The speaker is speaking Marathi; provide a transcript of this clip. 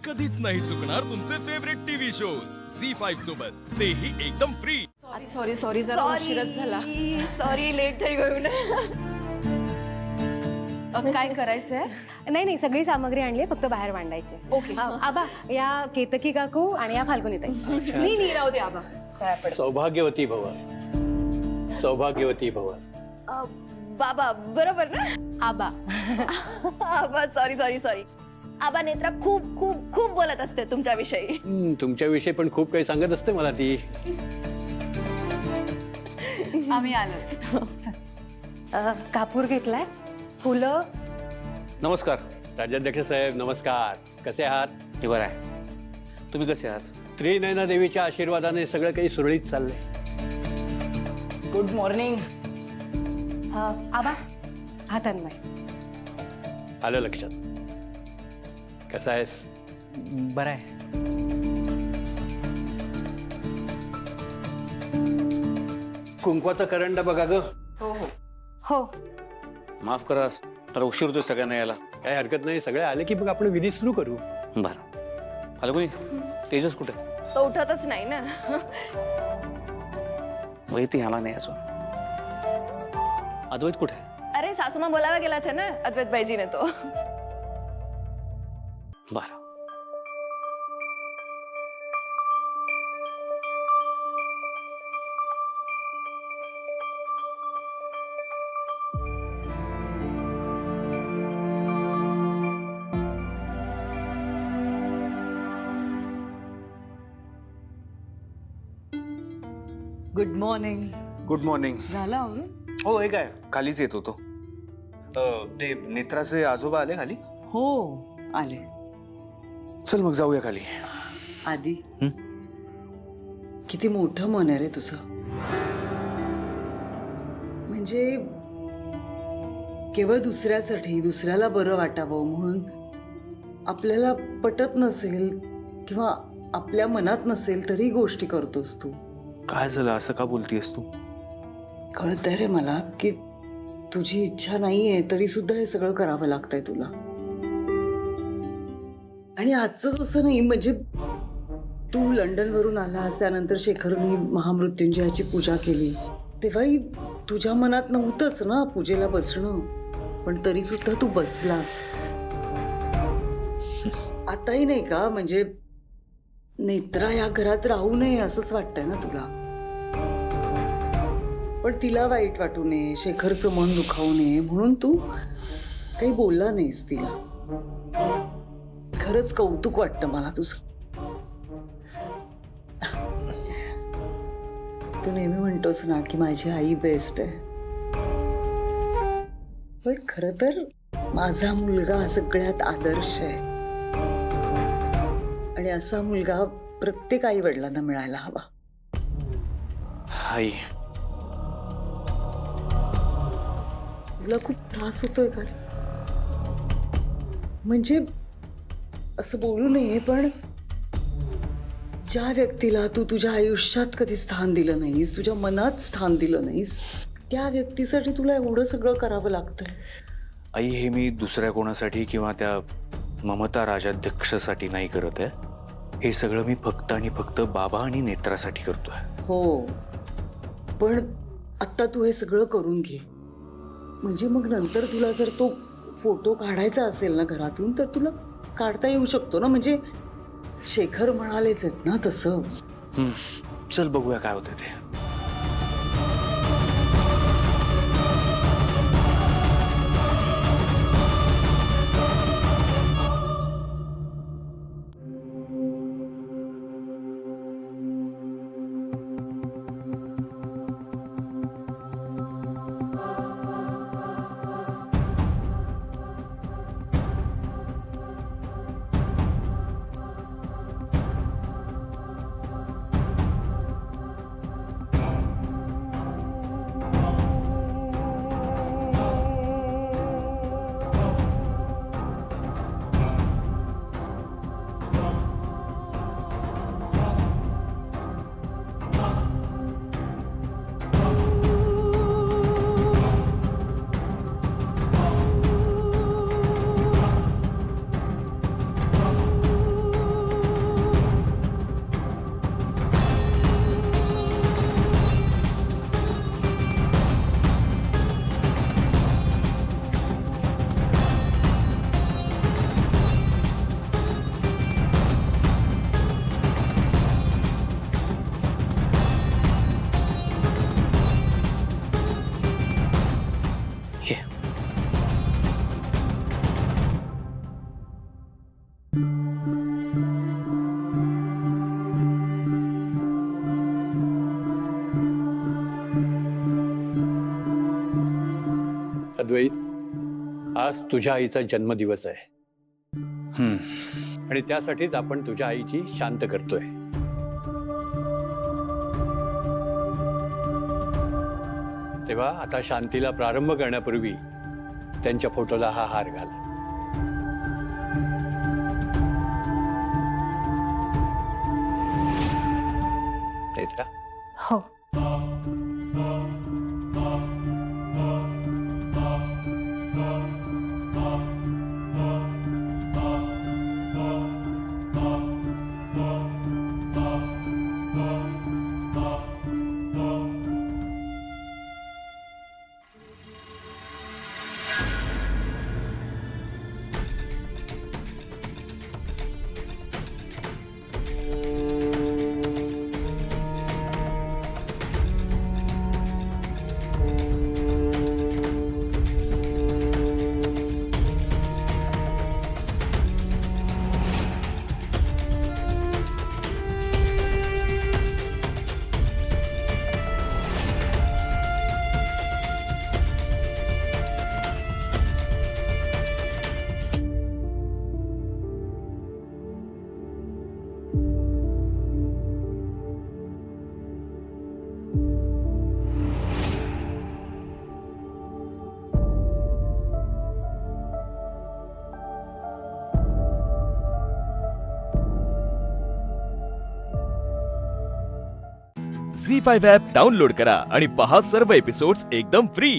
कधीच नाही चुकणार तुमचे फेवरेट टीव्ही शोज झी5 सोबत, तेही एकदम फ्री. सॉरी सॉरी जरा उशीरच झाला. सॉरी लेट થઈ ગયું ને. काय करायचंय? नाही सगळी सामग्री आणली, फक्त बाहेर मांडायचे. ओके. आबा, या केतकी काकू आणि या फाल्गुनी ताई. नाही राहू दे आबा. सौभाग्यवती भव, सौभाग्यवती भव. बाबा बरोबर ना? आबा. आबा सॉरी सॉरी सॉरी. आबा नेत्रा खूप खूप खूप बोलत असते तुमच्याविषयी. तुमच्याविषयी पण खूप काही सांगत असते मला ती. आम्ही आलो. कापूर घेतलाय, फुलं. नमस्कार. राजाध्यक्ष साहेब नमस्कार. कसे आहात? हे बरं आहे. तुम्ही कसे आहात? त्रिनयना देवीच्या आशीर्वादाने सगळं काही सुरळीत चाललंय. Good morning. आबा, हा तन्मय. आलं लक्षात. कसा आहेस? बरं आहे. कुंकवाचा करंडा बघा ग. हो हो. हो. माफ करा, तर उशीर होतोय सगळ्यांना यायला. काही हरकत नाही, सगळे आले की मग आपण विधी सुरू करू. बरं. फाल्गुनी, तेजस कुठे? तो उठतच नाही ना. वही आला नाही अजून. अद्वैत कुठे? अरे सासूमा बोलावा गेला છે ને અદ્વૈતભાઈજીને તો. बरं. Good morning. Good morning. झालं आवरून? हो हे काय खालीच येत होतो. ते नेत्राचे आजोबा आले खाली. हो आले. चल मग जाऊया खाली. आधी किती मोठं मन आहे रे तुझं. म्हणजे केवळ दुसऱ्यासाठी, दुसऱ्याला बरं वाटावं म्हणून आपल्याला पटत नसेल किंवा आपल्या मनात नसेल तरी गोष्टी करतोस तू. काय झालं, असं का बोलतीयस तू? कळतंय रे मला की तुझी इच्छा नाहीये तरी सुद्धा हे सगळं करावं लागतंय तुला. आणि आजच असं नाही, म्हणजे तू लंडन वरून आलास, त्यानंतर शेखरनी महामृत्युंजयाची पूजा केली, तेव्हाही तुझ्या मनात नव्हतंच ना पूजेला बसणं, पण तरी सुद्धा तू बसलास. आताही नाही का, म्हणजे नेत्रा या घरात राहू नये असंच वाटतंय ना तुला. पण तिला वाईट वाटू नये, शेखरचं मन दुखावू नये म्हणून तू काही बोलला नाहीस तिला. खरंच कौतुक वाटतं मला तुझं. तू नेहमी म्हणतोस ना की माझी आई बेस्ट आहे, पण खरं तर माझा मुलगा सगळ्यात आदर्श आहे. आणि असा मुलगा प्रत्येक आई वडिलांना मिळायला हवा. आई, तुला खूप त्रास होतोय का? म्हणजे असं बोलू नये, पण ज्या व्यक्तीला तू तुझ्या आयुष्यात कधी स्थान दिलं नाहीस, तुझ्या मनात स्थान दिलं नाहीस, त्या व्यक्तीसाठी तुला एवढं सगळं करावं लागतंय. आई हे मी दुसऱ्या कोणासाठी किंवा त्या ममता राजाध्यक्षासाठी नाही करत आहे. हे सगळं मी फक्त आणि फक्त बाबा आणि नेत्रासाठी करतोय. हो, पण आता तू हे सगळं करून घे, म्हणजे मग नंतर तुला जर तो फोटो काढायचा असेल ना घरातून, तर तुला काढता येऊ शकतो ना. म्हणजे शेखर म्हणालेच आहेत ना तसं. चल बघूया काय होतं ते. आज तुझ्या आईचा जन्मदिवस आहे हम्म. आणि त्यासाठीच आपण तुझ्या आईची शांत करतोय. तेव्हा आता शांतीला प्रारंभ करण्यापूर्वी त्यांच्या फोटोला हा हार घाल. नेत्रा, हो. झी 5 ॲप डाउनलोड करा आणि पहा सर्व एपिसोड्स एकदम फ्री.